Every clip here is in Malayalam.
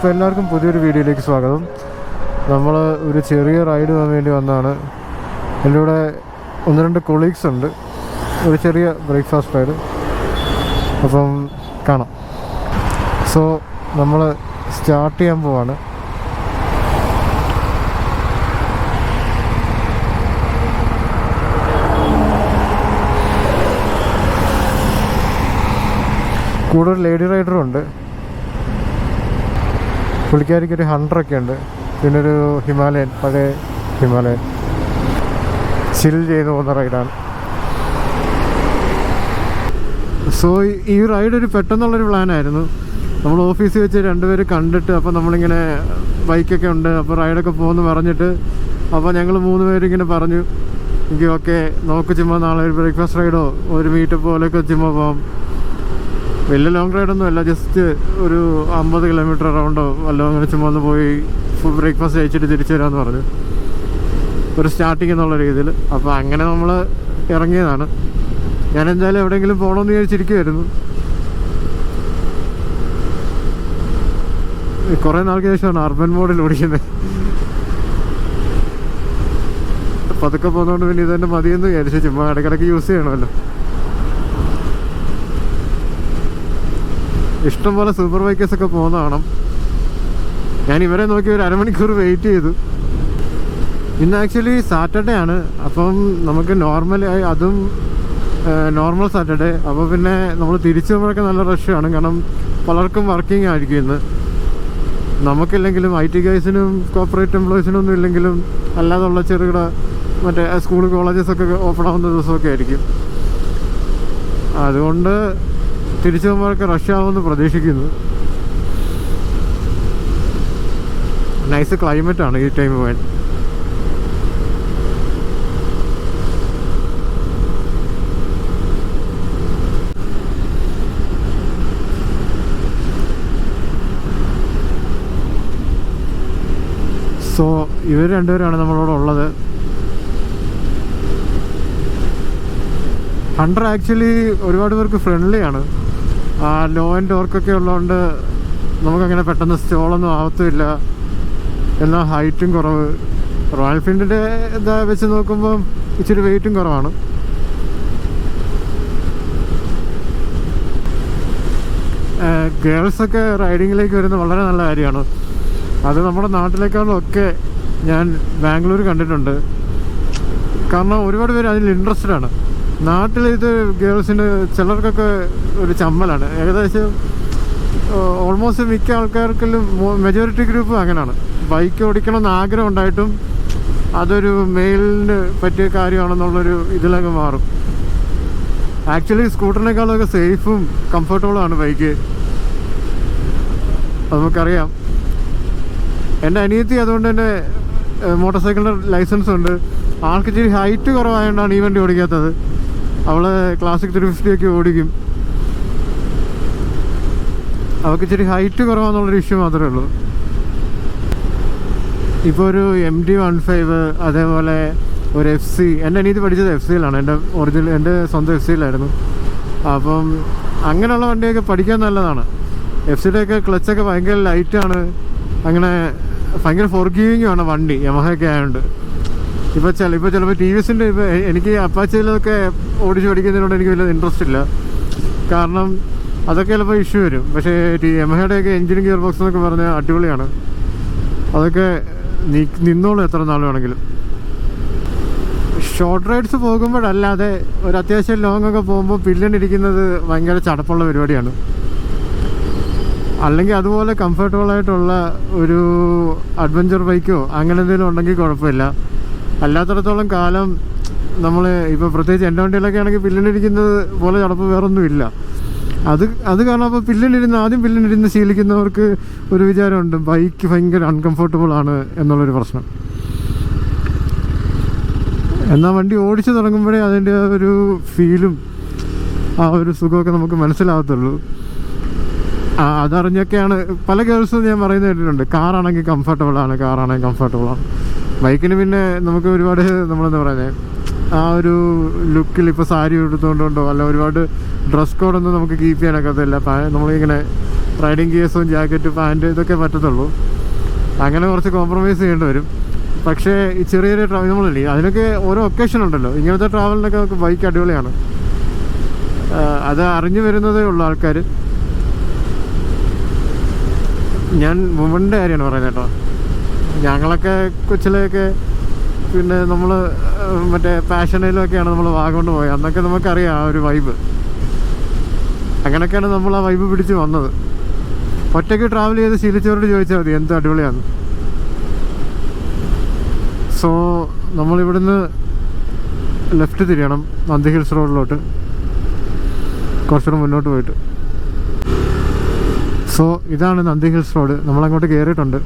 അപ്പോൾ എല്ലാവർക്കും പുതിയൊരു വീഡിയോയിലേക്ക് സ്വാഗതം. നമ്മൾ ഒരു ചെറിയ റൈഡ് പോകാൻ വേണ്ടി വന്നതാണ്. എൻ്റെ കൂടെ 1-2 കൊളീഗ്സ് ഉണ്ട്. ഒരു ചെറിയ ബ്രേക്ക്ഫാസ്റ്റ് റൈഡ്, അപ്പം കാണാം. സോ നമ്മൾ സ്റ്റാർട്ട് ചെയ്യാൻ പോവാണ്. കൂടെ ഒരു ലേഡി റൈഡറും ഉണ്ട്. പുള്ളിക്കാരിക്ക് ഒരു 100 ഉണ്ട്. പിന്നെ ഒരു ഹിമാലയൻ, പഴയ ഹിമാലയൻ ചിൽ ചെയ്ത് പോകുന്ന റൈഡാണ്. സോ ഈ റൈഡ് ഒരു പെട്ടെന്നുള്ളൊരു പ്ലാനായിരുന്നു. നമ്മൾ ഓഫീസിൽ വെച്ച് 2 പേര് കണ്ടിട്ട്, അപ്പോൾ നമ്മളിങ്ങനെ ബൈക്കൊക്കെ ഉണ്ട്, അപ്പോൾ റൈഡൊക്കെ പോകുമെന്ന് പറഞ്ഞിട്ട്, അപ്പോൾ ഞങ്ങൾ 3 പേരിങ്ങനെ പറഞ്ഞു, എനിക്ക് ഓക്കെ നോക്ക്, ചുമ്മാ നാളെ ഒരു ബ്രേക്ക്ഫാസ്റ്റ് റൈഡോ ഒരു മീറ്റപ്പ് പോലെയൊക്കെ ചുമ്മാ പോകാം. വലിയ ലോങ് റൈഡൊന്നും അല്ല, ജസ്റ്റ് ഒരു 50 കിലോമീറ്റർ റൗണ്ടോ വല്ലോ അങ്ങനെ ചുമ്മാ ഒന്ന് പോയി ഫുൾ ബ്രേക്ക്ഫാസ്റ്റ് കഴിച്ചിട്ട് തിരിച്ചു വരാമെന്ന് പറഞ്ഞു, ഒരു സ്റ്റാർട്ടിങ് എന്നുള്ള രീതിയിൽ. അപ്പോൾ അങ്ങനെ നമ്മൾ ഇറങ്ങിയതാണ്. ഞാൻ എന്തായാലും എവിടെയെങ്കിലും പോകണമെന്ന് വിചാരിച്ചിരിക്കുമായിരുന്നു. കുറേ നാൾക്ക് ശേഷമാണ് അർബൻ മോഡിൽ ഓടിക്കുന്നത്. പതുക്കെ പോകുന്നതുകൊണ്ട് പിന്നെ ഇത് തന്നെ മതിയെന്ന് വിചാരിച്ചു, ചുമ്മാ ഇടയ്ക്കിടയ്ക്ക് യൂസ് ചെയ്യണമല്ലോ. ഇഷ്ടംപോലെ സൂപ്പർ ബൈക്കേഴ്സൊക്കെ പോകുന്ന കാണാം. ഞാൻ ഇവരെ നോക്കി ഒരു അരമണിക്കൂർ വെയിറ്റ് ചെയ്തു. ഇന്ന് ആക്ച്വലി സാറ്റർഡേ ആണ്, അപ്പം നമുക്ക് നോർമലായി അതും നോർമൽ സാറ്റർഡേ. അപ്പോൾ പിന്നെ നമ്മൾ തിരിച്ചു പോകുമ്പോഴൊക്കെ നല്ല റഷാണ്, കാരണം പലർക്കും വർക്കിംഗ് ആയിരിക്കും ഇന്ന്. നമുക്കില്ലെങ്കിലും IT ഗൈസിനും കോർപ്പറേറ്റ് എംപ്ലോയീസിനും ഒന്നും ഇല്ലെങ്കിലും അല്ലാതുള്ള ചെറുകിട മറ്റേ സ്കൂൾ കോളേജസൊക്കെ ഓപ്പൺ ആവുന്ന ദിവസമൊക്കെ ആയിരിക്കും. അതുകൊണ്ട് തിരിച്ചു പോകുമ്പോഴൊക്കെ റഷാവുമെന്ന് പ്രതീക്ഷിക്കുന്നു. നൈസ് ക്ലൈമറ്റാണ് ഈ ടൈം പോകാൻ. സോ ഇവർ 2 പേരാണ് നമ്മളോട് ഉള്ളത്. 100 ആക്ച്വലി ഒരുപാട് പേർക്ക് ഫ്രണ്ട്ലി ആണ്. ലോ ആൻഡ് ടോർക്കൊക്കെ ഉള്ളതുകൊണ്ട് നമുക്കങ്ങനെ പെട്ടെന്ന് സ്റ്റോളൊന്നും ആവത്തുമില്ല. എന്നാൽ ഹൈറ്റും കുറവ്. റോയൽ എൻഫീൽഡിൻ്റെ ഇതാ വെച്ച് നോക്കുമ്പോൾ ഇച്ചിരി വെയിറ്റും കുറവാണ്. ഗേൾസൊക്കെ റൈഡിങ്ങിലേക്ക് വരുന്നത് വളരെ നല്ല കാര്യമാണ്. അത് നമ്മുടെ നാട്ടിലേക്കാളും ഒക്കെ ഞാൻ ബാംഗ്ലൂർ കണ്ടിട്ടുണ്ട്. കാരണം ഒരുപാട് പേര് അതിൽ ഇൻട്രസ്റ്റഡ് ആണ്. നാട്ടിൽ ഇത് ഗേൾസിന് ചിലർക്കൊക്കെ ഒരു ചമ്മലാണ്. ഏകദേശം ഓൾമോസ്റ്റ് മിക്ക ആൾക്കാർക്കെല്ലാം മെജോറിറ്റി ഗ്രൂപ്പ് അങ്ങനെയാണ്. ബൈക്ക് ഓടിക്കണമെന്ന് ആഗ്രഹം ഉണ്ടായിട്ടും അതൊരു മെയിലിന് പറ്റിയ കാര്യമാണെന്നുള്ളൊരു ഇതിലങ്ങ് മാറും. ആക്ച്വലി സ്കൂട്ടറിനേക്കാളൊക്കെ സേഫും കംഫർട്ടബിളുമാണ് ബൈക്ക്, അത് നമുക്കറിയാം. എൻ്റെ അനിയത്തി അതുകൊണ്ട് തന്നെ മോട്ടോർ സൈക്കിളിൻ്റെ ലൈസൻസ് ഉണ്ട്. ആൾക്ക് ഇച്ചിരി ഹൈറ്റ് കുറവായതുകൊണ്ടാണ് ഈ വണ്ടി ഓടിക്കാത്തത്. അവൾ ക്ലാസിക് 350 ഒക്കെ ഓടിക്കും. അവൾക്ക് ഇച്ചിരി ഹൈറ്റ് കുറവാന്നുള്ളൊരു ഇഷ്യൂ മാത്രമേ ഉള്ളൂ. ഇപ്പോൾ ഒരു MT-15, അതേപോലെ ഒരു FC. എൻ്റെ അനിയത്തി പഠിച്ചത് FC-യിലാണ്. എൻ്റെ സ്വന്തം FC-യിലായിരുന്നു. അപ്പം അങ്ങനെയുള്ള വണ്ടിയൊക്കെ പഠിക്കാൻ നല്ലതാണ്. FC-യുടെയൊക്കെ ക്ലച്ചൊക്കെ ഭയങ്കര ലൈറ്റാണ്. അങ്ങനെ ഭയങ്കര ഫോർഗീവിങ്ങുമാണ് വണ്ടി, യമഹയൊക്കെ ആയതുകൊണ്ട്. ഇപ്പോൾ ചിലപ്പോൾ TVS-ൻ്റെ ഇപ്പോൾ എനിക്ക് അപ്പാച്ചയിലൊക്കെ ഓടിച്ച് പഠിക്കുന്നതിനോട് എനിക്ക് വലിയ ഇൻട്രസ്റ്റ് ഇല്ല, കാരണം അതൊക്കെ ചിലപ്പോൾ ഇഷ്യൂ വരും. പക്ഷേ യമഹയുടെയൊക്കെ എഞ്ചിനും ഗിയർ ബോക്സ് എന്നൊക്കെ പറഞ്ഞാൽ അടിപൊളിയാണ്. അതൊക്കെ നിന്നോളും എത്ര നാൾ വേണമെങ്കിലും. ഷോർട്ട് റൈഡ്സ് പോകുമ്പോഴല്ലാതെ ഒരു അത്യാവശ്യം ലോങ് ഒക്കെ പോകുമ്പോൾ പില്ലണിരിക്കുന്നത് ഭയങ്കര ചടപ്പുള്ള പരിപാടിയാണ്. അല്ലെങ്കിൽ അതുപോലെ കംഫർട്ടബിളായിട്ടുള്ള ഒരു അഡ്വഞ്ചർ ബൈക്കോ അങ്ങനെ എന്തെങ്കിലും ഉണ്ടെങ്കിൽ കുഴപ്പമില്ല. അല്ലാത്തിടത്തോളം കാലം നമ്മൾ ഇപ്പോൾ പ്രത്യേകിച്ച് എൻ്റെ വണ്ടിയിലൊക്കെ ആണെങ്കിൽ പില്ലിനിരിക്കുന്നത് പോലെ ചടപ്പ് വേറൊന്നുമില്ല. അത് കാരണം അപ്പോൾ ആദ്യം പില്ലിനിരുന്ന് ശീലിക്കുന്നവർക്ക് ഒരു വിചാരമുണ്ട് ബൈക്ക് ഭയങ്കര അൺകംഫർട്ടബിൾ ആണ് എന്നുള്ളൊരു പ്രശ്നം. എന്നാൽ വണ്ടി ഓടിച്ചു തുടങ്ങുമ്പോഴേ അതിൻ്റെ ഒരു ഫീലും ആ ഒരു സുഖമൊക്കെ നമുക്ക് മനസ്സിലാകത്തുള്ളൂ. അതറിഞ്ഞൊക്കെയാണ് പല ഗേൾസും ഞാൻ പറയുന്നത് കേട്ടിട്ടുണ്ട്. കാറാണെങ്കിൽ കംഫർട്ടബിളാണ്. ബൈക്കിന് പിന്നെ നമുക്ക് ഒരുപാട് നമ്മളെന്താ പറയുന്നത്, ആ ഒരു ലുക്കിൽ ഇപ്പോൾ സാരി എടുത്തുകൊണ്ടോ അല്ല ഒരുപാട് ഡ്രസ് കോഡൊന്നും നമുക്ക് കീപ്പ് ചെയ്യാനൊക്കത്തില്ല. നമ്മളിങ്ങനെ റൈഡിങ് ഗിയേഴ്സും ജാക്കറ്റ് പാൻറ്റ് ഇതൊക്കെ പറ്റത്തുള്ളൂ. അങ്ങനെ കുറച്ച് കോംപ്രമൈസ് ചെയ്യേണ്ടി വരും. പക്ഷേ ഈ ചെറിയ ട്രാവൽ നമ്മളില്ലേ, അതിനൊക്കെ ഓരോ ഒക്കേഷൻ ഉണ്ടല്ലോ. ഇങ്ങനത്തെ ട്രാവലിനൊക്കെ നമുക്ക് ബൈക്ക് അടിപൊളിയാണ്. അത് അറിഞ്ഞു വരുന്നതേ ഉള്ളൂ ആൾക്കാർ. ഞാൻ വുമൻ്റെ കാര്യമാണ് പറയുന്നത് കേട്ടോ. ഞങ്ങളൊക്കെ കൊച്ചിലെയൊക്കെ പിന്നെ നമ്മൾ മറ്റേ പാഷനിലൊക്കെയാണ് നമ്മൾ വാഗോണ്ട് പോയത്. അന്നൊക്കെ നമുക്കറിയാം ആ ഒരു വൈബ്. അങ്ങനെയൊക്കെയാണ് നമ്മൾ ആ വൈബ് പിടിച്ച് വന്നത്. ഒറ്റയ്ക്ക് ട്രാവൽ ചെയ്ത് ശീലിച്ചവരോട് ചോദിച്ചാൽ മതി എന്ത് അടിപൊളിയാണ്. സോ നമ്മളിവിടുന്ന് ലെഫ്റ്റ് തിരിയണം നന്ദി ഹിൽസ് റോഡിലോട്ട്, കുറച്ചുകൂടെ മുന്നോട്ട് പോയിട്ട്. സോ ഇതാണ് നന്ദി ഹിൽസ് റോഡ്. നമ്മളങ്ങോട്ട് കയറിയിട്ടുണ്ട്.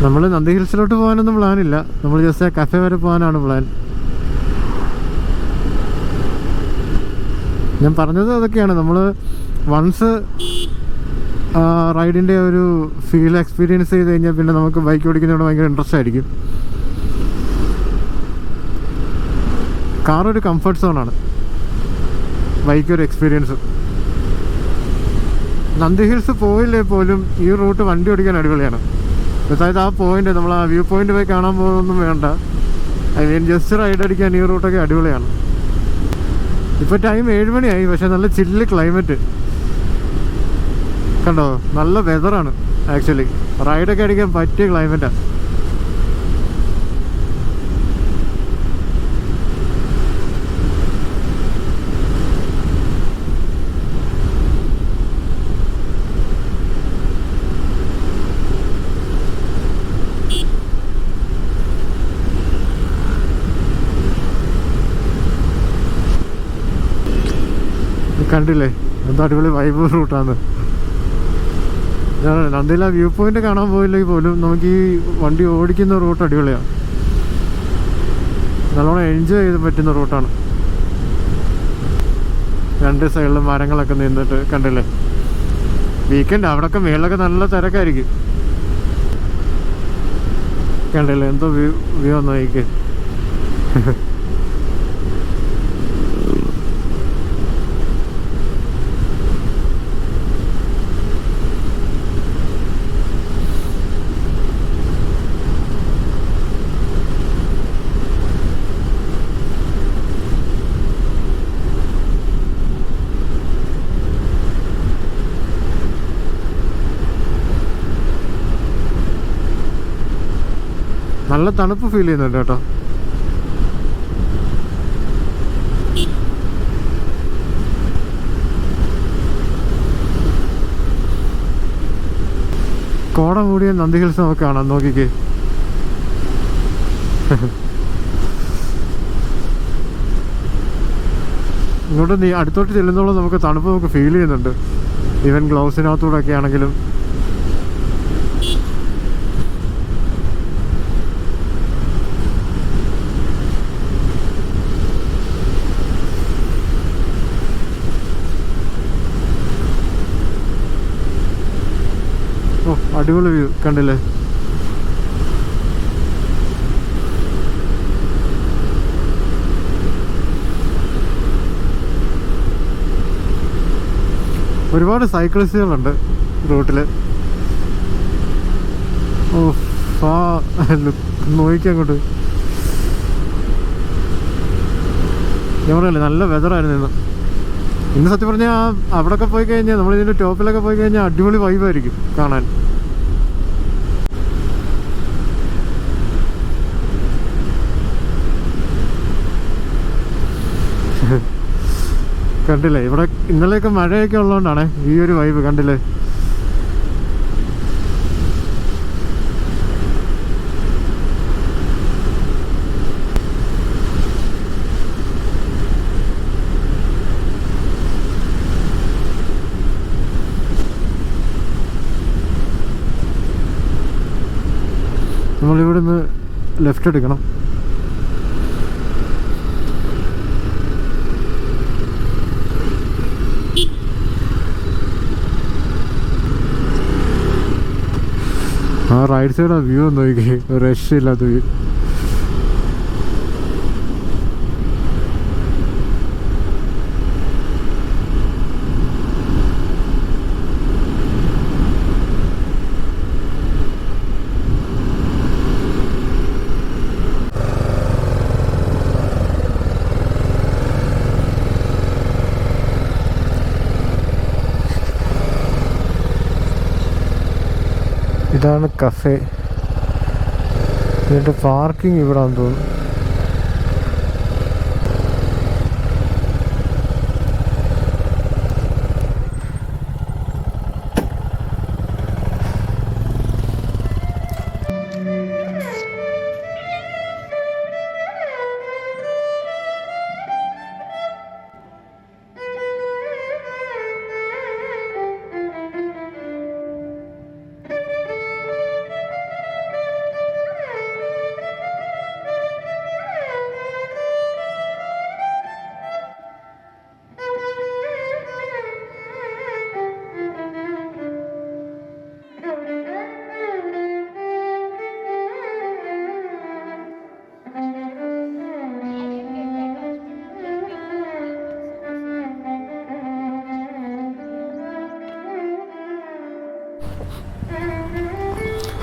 നമ്മൾ നന്ദി ഹിൽസിലോട്ട് പോകാനൊന്നും പ്ലാനില്ല. നമ്മൾ ജസ്റ്റ് ആ കഫേ വരെ പോകാനാണ് പ്ലാൻ. ഞാൻ പറഞ്ഞത് അതൊക്കെയാണ്. നമ്മൾ വൺസ് റൈഡിൻ്റെ ഒരു ഫീൽ എക്സ്പീരിയൻസ് ചെയ്ത് കഴിഞ്ഞാൽ പിന്നെ നമുക്ക് ബൈക്ക് ഓടിക്കുന്നതിനോട് ഭയങ്കര ഇൻട്രസ്റ്റ് ആയിരിക്കും. കാറൊരു കംഫർട്ട് സോണാണ്, ബൈക്ക് ഒരു എക്സ്പീരിയൻസ്. നന്ദി ഹിൽസ് പോയില്ലേ പോലും ഈ റൂട്ട് വണ്ടി ഓടിക്കാൻ അടിപൊളിയാണ്. അതായത് ആ പോയിന്റ്, നമ്മൾ ആ വ്യൂ പോയിന്റ് പോയി കാണാൻ പോകുന്നൊന്നും വേണ്ട. ഐ മീൻ ജസ്റ്റ് റൈഡ് അടിക്കാൻ ഈ റൂട്ടൊക്കെ അടിപൊളിയാണ്. ഇപ്പോൾ ടൈം 7 മണിയായി, പക്ഷെ നല്ല ചില്ല് ക്ലൈമറ്റ് കണ്ടോ. നല്ല വെതറാണ് ആക്ച്വലി. റൈഡൊക്കെ അടിക്കാൻ പറ്റിയ ക്ലൈമറ്റാണ്. കണ്ടില്ലേ എന്താ അടിപൊളി വൈബ് റൂട്ടാണ്. നന്ദിയിലെ വ്യൂ പോയിന്റ് കാണാൻ പോയില്ലെങ്കിൽ പോലും നമുക്ക് ഈ വണ്ടി ഓടിക്കുന്ന റൂട്ട് അടിപൊളിയാണ്. നല്ലോണം എൻജോയ് ചെയ്ത് പറ്റുന്ന റൂട്ടാണ്. രണ്ട് സൈഡിലും മരങ്ങളൊക്കെ നിന്നിട്ട് കണ്ടില്ലേ. വീക്കെൻഡ് അവിടെയൊക്കെ മേളിലൊക്കെ നല്ല തിരക്കായിരിക്കും. കണ്ടില്ലേ എന്തോ വ്യൂ ഒന്ന് നോക്കിക്ക്. നല്ല തണുപ്പ് ഫീൽ ചെയ്യുന്നുണ്ട് കേട്ടോ. കോട മൂടിയ നന്ദി ഹിൽസ് നമുക്ക് കാണാം, നോക്കിക്കേ. ഇങ്ങോട്ട് നീ അടുത്തോട്ട് ചെല്ലുന്നോളം നമുക്ക് തണുപ്പ് നമുക്ക് ഫീൽ ചെയ്യുന്നുണ്ട്. ഈവൻ ഗ്ലൗസിനകത്തൂടെ ഒക്കെ ആണെങ്കിലും. ഓ അടിപൊളി വ്യൂ കണ്ടില്ലേ. ഒരുപാട് സൈക്ലിസ്റ്റുകളുണ്ട് റൂട്ടിൽ. ഓ നോക്കിക്കാം അങ്ങോട്ട്. ഞാൻ പറയല്ലേ നല്ല വെതറായിരുന്നു ഇന്ന് സത്യം പറഞ്ഞാൽ. അവിടെയൊക്കെ പോയി കഴിഞ്ഞാൽ നമ്മളിതിൻ്റെ ടോപ്പിലൊക്കെ പോയി കഴിഞ്ഞാൽ അടിപൊളി വൈബായിരിക്കും കാണാൻ. കണ്ടില്ലേ ഇവിടെ ഇന്നലെയൊക്കെ മഴയൊക്കെ ഉള്ളതുകൊണ്ടാണ് ഈ ഒരു വൈബ്. കണ്ടില്ലേ നമ്മളിവിടുന്ന് ലെഫ്റ്റ് എടുക്കണം. ആ റൈറ്റ് സൈഡ് ആ വ്യൂ ഒന്ന് നോക്കി, രക്ഷയില്ലാത്ത വ്യൂ. ഇതാണ് കഫേ. ഇതിൻ്റെ പാർക്കിംഗ് ഇവിടെ ആണെന്ന് തോന്നുന്നു.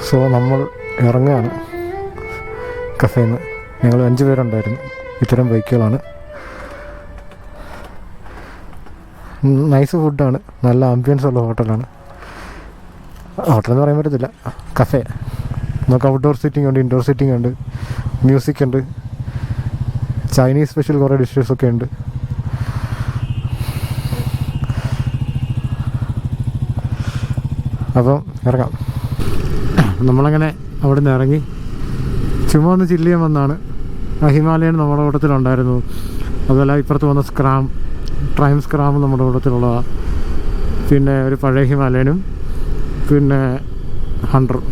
സോ നമ്മൾ ഇറങ്ങുകയാണ് കഫേയിൽ നിന്ന്. ഞങ്ങൾ 5 പേരുണ്ടായിരുന്നു. ഇത്തരം ബൈക്കുകളാണ്. നൈസ് ഫുഡാണ്, നല്ല ആംബിയൻസ് ഉള്ള ഹോട്ടലാണ്. ഹോട്ടലെന്ന് പറയാൻ പറ്റത്തില്ല, കഫേ. നമുക്ക് ഔട്ട്ഡോർ സീറ്റിംഗ് ഉണ്ട്, ഇൻഡോർ സീറ്റിംഗ് ഉണ്ട്, മ്യൂസിക് ഉണ്ട്, ചൈനീസ് സ്പെഷ്യൽ കുറേ ഡിഷസൊക്കെ ഉണ്ട്. അപ്പം ഇറങ്ങാം. നമ്മളങ്ങനെ അവിടെ നിന്ന് ഇറങ്ങി ചുമ്മാ ഒന്ന് ചില്ല് ചെയ്യാൻ വന്നാണ്. ഹിമാലയൻ നമ്മുടെ കൂട്ടത്തിലുണ്ടായിരുന്നു. അതുപോലെ ഇപ്പുറത്ത് വന്ന ട്രൈം സ്ക്രാം നമ്മുടെ കൂട്ടത്തിലുള്ളതാണ്. പിന്നെ ഒരു പഴയ ഹിമാലയനും പിന്നെ ഹണ്ടറും.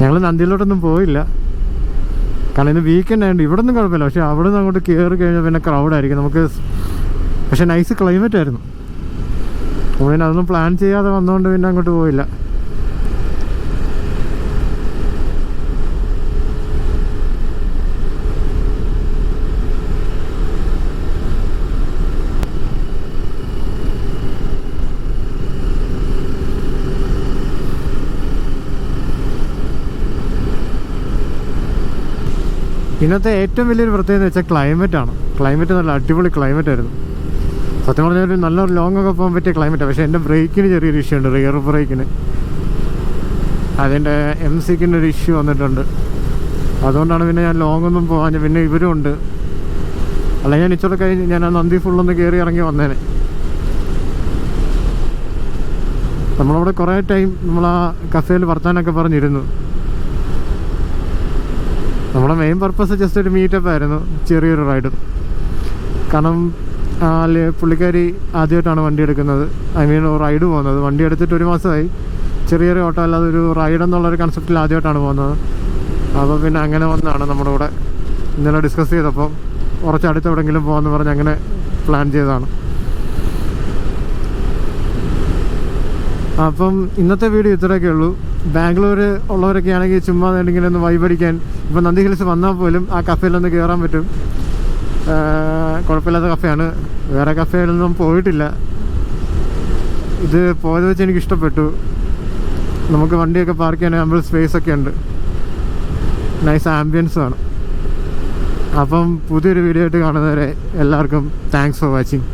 ഞങ്ങൾ നന്ദിയിലോട്ടൊന്നും പോയില്ല, കാരണം ഇന്ന് വീക്കെൻഡ് ആയതുകൊണ്ട് ഇവിടെ ഒന്നും കുഴപ്പമില്ല. പക്ഷേ അവിടെ നിന്ന് അങ്ങോട്ട് കയറി കഴിഞ്ഞാൽ പിന്നെ ക്രൗഡായിരിക്കും നമുക്ക്. പക്ഷേ നൈസ് ക്ലൈമറ്റ് ആയിരുന്നു. അപ്പോൾ പിന്നെ അതൊന്നും പ്ലാൻ ചെയ്യാതെ വന്നുകൊണ്ട് പിന്നെ അങ്ങോട്ട് പോയില്ല. ഇന്നത്തെ ഏറ്റവും വലിയൊരു പ്രത്യേകത എന്ന് വെച്ചാൽ ക്ലൈമറ്റാണ്. ക്ലൈമറ്റ് നല്ല അടിപൊളി ക്ലൈമറ്റ് ആയിരുന്നു. സത്യം പറഞ്ഞാൽ ഒരു നല്ലൊരു ലോങ് ഒക്കെ പോകാൻ പറ്റിയ ക്ലൈമറ്റാണ്. പക്ഷേ എൻ്റെ ബ്രേക്കിന് ചെറിയൊരു ഇഷ്യൂ ഉണ്ട്, റിയർ ബ്രേക്കിന്. അതിൻ്റെ MCക്കിൻ്റെ ഒരു ഇഷ്യൂ വന്നിട്ടുണ്ട്. അതുകൊണ്ടാണ് പിന്നെ ഞാൻ ലോങ് ഒന്നും പോകാൻ. പിന്നെ ഇവരും ഉണ്ട്. അല്ലെങ്കിൽ ഞാൻ ഇച്ചിരി കഴിഞ്ഞ് ഞാൻ ആ നന്ദി ഫുള്ളൊന്ന് കയറി ഇറങ്ങി വന്നേനെ. നമ്മളവിടെ കുറേ ടൈം നമ്മൾ ആ കഫേയിൽ വർത്താനൊക്കെ പറഞ്ഞിരുന്നു. നമ്മുടെ മെയിൻ പർപ്പസ് ജസ്റ്റ് ഒരു മീറ്റപ്പ് ആയിരുന്നു, ചെറിയൊരു റൈഡും. കാരണം പുള്ളിക്കാരി ആദ്യമായിട്ടാണ് വണ്ടി എടുക്കുന്നത്, റൈഡ് പോകുന്നത്. വണ്ടി എടുത്തിട്ട് 1 മാസമായി. ചെറിയൊരു ഓട്ടോ അല്ലാതെ ഒരു റൈഡ് എന്നുള്ളൊരു കൺസെപ്റ്റിൽ ആദ്യമായിട്ടാണ് പോകുന്നത്. അപ്പോൾ പിന്നെ അങ്ങനെ വന്നതാണ് നമ്മുടെ കൂടെ. ഇന്നലെ ഡിസ്കസ് ചെയ്തപ്പോൾ കുറച്ച് അടുത്ത് എവിടെയെങ്കിലും പോകാമെന്ന് പറഞ്ഞ് അങ്ങനെ പ്ലാൻ ചെയ്തതാണ്. അപ്പം ഇന്നത്തെ വീഡിയോ ഇത്രയൊക്കെ ഉള്ളൂ. ബാംഗ്ലൂർ ഉള്ളവരൊക്കെ ആണെങ്കിൽ ചുമ്മാ ഇങ്ങനെ ഒന്ന് വൈബടിക്കാൻ ഇപ്പം നന്ദി ഹിൽസ് വന്നാൽ പോലും ആ കഫേയിലൊന്ന് കയറാൻ പറ്റും. കുഴപ്പമില്ലാത്ത കഫേയാണ്. വേറെ കഫേയിലൊന്നും പോയിട്ടില്ല. ഇത് പോയത് വെച്ച് എനിക്ക് ഇഷ്ടപ്പെട്ടു. നമുക്ക് വണ്ടിയൊക്കെ പാർക്ക് ചെയ്യാൻ ആമ്പിൾ സ്പേസൊക്കെ ഉണ്ട്, നൈസ് ആംബിയൻസുമാണ്. അപ്പം പുതിയൊരു വീഡിയോ ആയിട്ട് കാണുന്നവരെ എല്ലാവർക്കും താങ്ക്സ് ഫോർ വാച്ചിങ്.